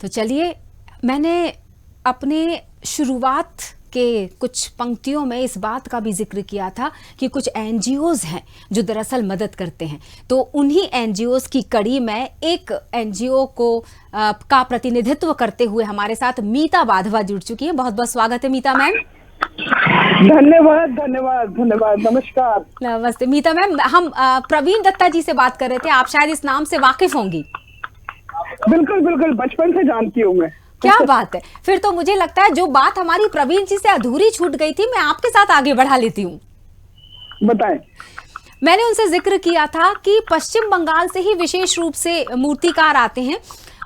तो चलिए, मैंने अपने शुरुआत के कुछ पंक्तियों में इस बात का भी जिक्र किया था कि कुछ एनजीओज हैं जो दरअसल मदद करते हैं। तो उन्हीं एनजीओज की कड़ी में एक एनजीओ को का प्रतिनिधित्व करते हुए हमारे साथ मीता वाधवा जुड़ चुकी हैं। बहुत बहुत स्वागत है मीता मैम। धन्यवाद धन्यवाद धन्यवाद। नमस्कार। नमस्ते मीता मैम। हम प्रवीण दत्ता जी से बात कर रहे थे, आप शायद इस नाम से वाकिफ होंगी। बिल्कुल बिल्कुल, बचपन से जानती हूँ मैं। क्या बात है। फिर तो मुझे लगता है जो बात हमारी प्रवीण जी से अधूरी छूट गई थी, मैं आपके साथ आगे बढ़ा लेती हूँ। बताएं। मैंने उनसे जिक्र किया था कि पश्चिम बंगाल से ही विशेष रूप से मूर्तिकार आते हैं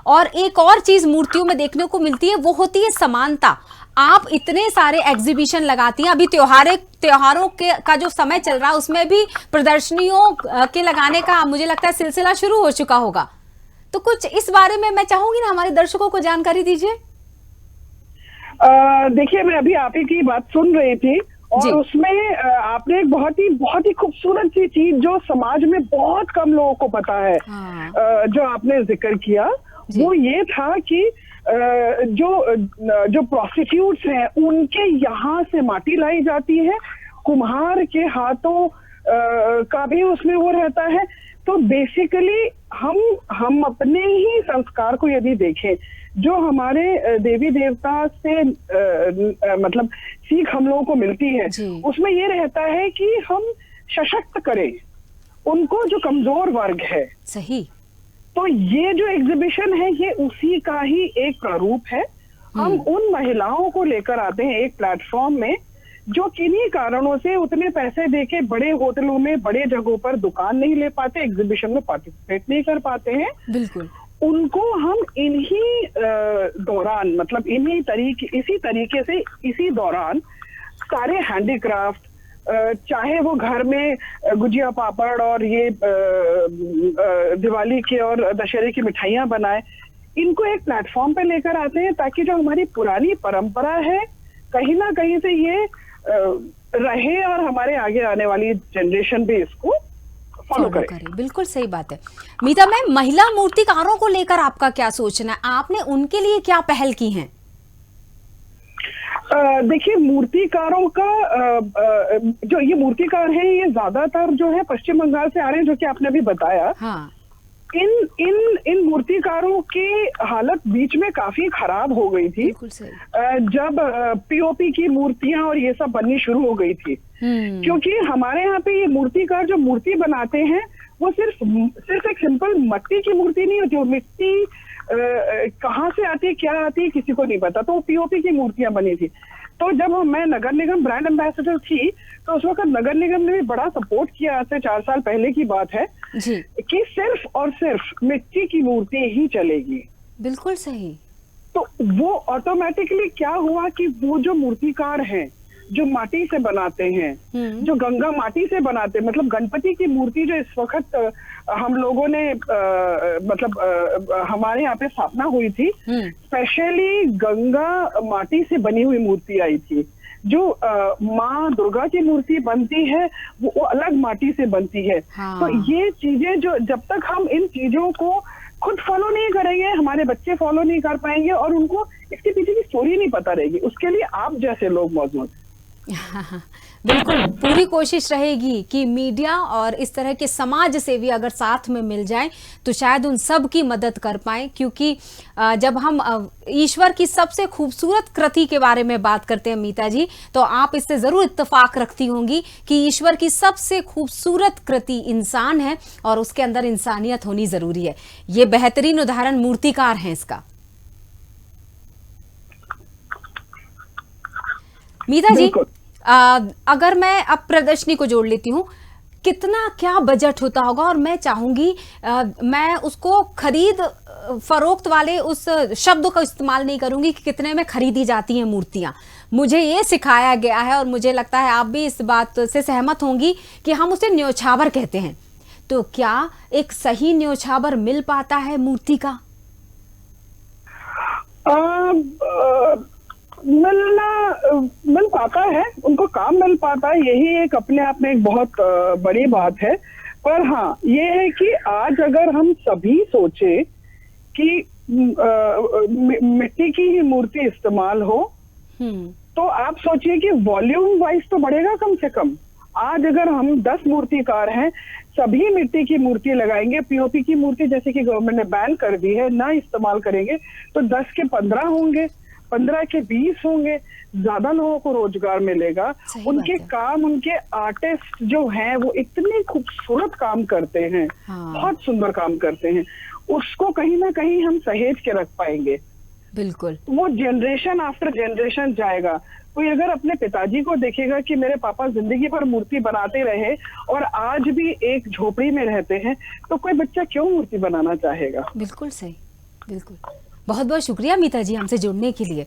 और एक और चीज मूर्तियों में देखने को मिलती है, वो होती है समानता। आप इतने सारे एग्जीबिशन लगाती हैं, अभी त्योहारों का जो समय चल रहा है उसमें भी प्रदर्शनियों के लगाने का मुझे लगता है सिलसिला शुरू हो चुका होगा। तो कुछ इस बारे में मैं चाहूंगी ना हमारे दर्शकों को जानकारी दीजिए। देखिए, मैं अभी आप ही की बात सुन रही थी और उसमें आपने एक बहुत ही खूबसूरत सी चीज जो समाज में बहुत कम लोगों को पता है, जो आपने जिक्र किया, वो ये था कि जो प्रोस्टिट्यूट्स हैं उनके यहाँ से माटी लाई जाती है, कुम्हार के हाथों का भी उसमें वो रहता है। तो बेसिकली हम अपने ही संस्कार को यदि देखें, जो हमारे देवी देवता से मतलब सीख हम लोगों को मिलती है, उसमें ये रहता है कि हम सशक्त करें उनको जो कमजोर वर्ग है। सही। तो ये जो एग्जीबिशन है ये उसी का ही एक प्रारूप है। हम उन महिलाओं को लेकर आते हैं एक प्लेटफॉर्म में जो किन्हीं कारणों से उतने पैसे देके बड़े होटलों में, बड़े जगहों पर दुकान नहीं ले पाते, एग्जीबिशन में पार्टिसिपेट नहीं कर पाते हैं। बिल्कुल। उनको हम इन्हीं दौरान, मतलब इसी तरीके से इसी दौरान सारे हैंडीक्राफ्ट, चाहे वो घर में गुजिया पापड़ और ये दिवाली के और दशहरे की मिठाइयां बनाए, इनको एक प्लेटफॉर्म पे लेकर आते हैं ताकि जो हमारी पुरानी परंपरा है कहीं ना कहीं से ये रहे और हमारे आगे आने वाली जनरेशन भी इसको फॉलो करे। बिल्कुल सही बात है। मीता मैम, महिला मूर्तिकारों को लेकर आपका क्या सोचना है? आपने उनके लिए क्या पहल की है? देखिए, मूर्तिकारों का जो ये मूर्तिकार हैं ये ज्यादातर जो है पश्चिम बंगाल से आ रहे हैं, जो कि आपने अभी बताया। हाँ। इन मूर्तिकारों की हालत बीच में काफी खराब हो गई थी जब पीओपी की मूर्तियां और ये सब बननी शुरू हो गई थी। क्योंकि हमारे यहाँ पे ये मूर्तिकार जो मूर्ति बनाते हैं वो सिर्फ एक सिंपल मिट्टी की मूर्ति नहीं होती। वो मिट्टी कहाँ से आती है, क्या आती है, किसी को नहीं पता। तो वो पीओपी की मूर्तियां बनी थी। तो जब मैं नगर निगम ब्रांड एम्बेसडर थी तो उस वक्त नगर निगम ने भी बड़ा सपोर्ट किया। आज से 4 साल पहले की बात है कि सिर्फ और सिर्फ मिट्टी की मूर्ति ही चलेगी। बिल्कुल सही। तो वो ऑटोमेटिकली क्या हुआ कि वो जो मूर्तिकार हैं जो माटी से बनाते हैं, जो गंगा माटी से बनाते हैं, मतलब गणपति की मूर्ति जो इस वक्त हम लोगों ने हमारे यहाँ पे स्थापना हुई थी, स्पेशली गंगा माटी से बनी हुई मूर्ति आई थी। जो माँ दुर्गा की मूर्ति बनती है वो अलग माटी से बनती है। तो ये चीजें जो जब तक हम इन चीजों को खुद फॉलो नहीं करेंगे, हमारे बच्चे फॉलो नहीं कर पाएंगे और उनको इसके पीछे की स्टोरी नहीं पता रहेगी। उसके लिए आप जैसे लोग मौजूद। बिल्कुल, पूरी कोशिश रहेगी कि मीडिया और इस तरह के समाज सेवी अगर साथ में मिल जाएं तो शायद उन सब की मदद कर पाएं। क्योंकि जब हम ईश्वर की सबसे खूबसूरत कृति के बारे में बात करते हैं मीता जी, तो आप इससे जरूर इत्तेफाक रखती होंगी कि ईश्वर की सबसे खूबसूरत कृति इंसान है और उसके अंदर इंसानियत होनी जरूरी है। ये बेहतरीन उदाहरण मूर्तिकार हैं इसका। मीता जी, अगर मैं अब प्रदर्शनी को जोड़ लेती हूँ, कितना क्या बजट होता होगा? और मैं चाहूंगी मैं उसको खरीद फरोख्त वाले उस शब्द का इस्तेमाल नहीं करूंगी कि कितने में खरीदी जाती हैं मूर्तियां। मुझे ये सिखाया गया है और मुझे लगता है आप भी इस बात से सहमत होंगी कि हम उसे न्योछावर कहते हैं। तो क्या एक सही न्योछावर मिल पाता है मूर्ति का? मिल पाता है, उनको काम मिल पाता है, यही एक अपने आप में एक बहुत बड़ी बात है। पर हाँ, ये है कि आज अगर हम सभी सोचे कि मिट्टी की ही मूर्ति इस्तेमाल हो, तो आप सोचिए कि वॉल्यूम वाइज तो बढ़ेगा कम से कम। आज अगर हम 10 मूर्तिकार हैं, सभी मिट्टी की मूर्ति लगाएंगे, पीओपी की मूर्ति जैसे कि गवर्नमेंट ने बैन कर दी है, ना इस्तेमाल करेंगे, तो 10 के 15 होंगे, 15 के 20 होंगे, ज्यादा लोगों को रोजगार मिलेगा। उनके काम, उनके आर्टिस्ट जो हैं वो इतने खूबसूरत काम करते हैं, बहुत सुंदर काम करते हैं, उसको कहीं ना कहीं हम सहेज के रख पाएंगे। बिल्कुल, वो जनरेशन आफ्टर जनरेशन जाएगा। कोई अगर अपने पिताजी को देखेगा कि मेरे पापा जिंदगी भर मूर्ति बनाते रहे और आज भी एक झोपड़ी में रहते हैं, तो कोई बच्चा क्यों मूर्ति बनाना चाहेगा? बिल्कुल सही, बिल्कुल। बहुत बहुत शुक्रिया मीता जी हमसे जुड़ने के लिए।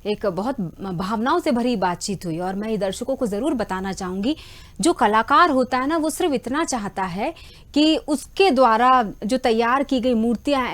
एक बहुत भावनाओं से भरी बातचीत हुई और मैं ये दर्शकों को जरूर बताना चाहूंगी, जो कलाकार होता है ना, वो सिर्फ इतना चाहता है कि उसके द्वारा जो तैयार की गई मूर्तियां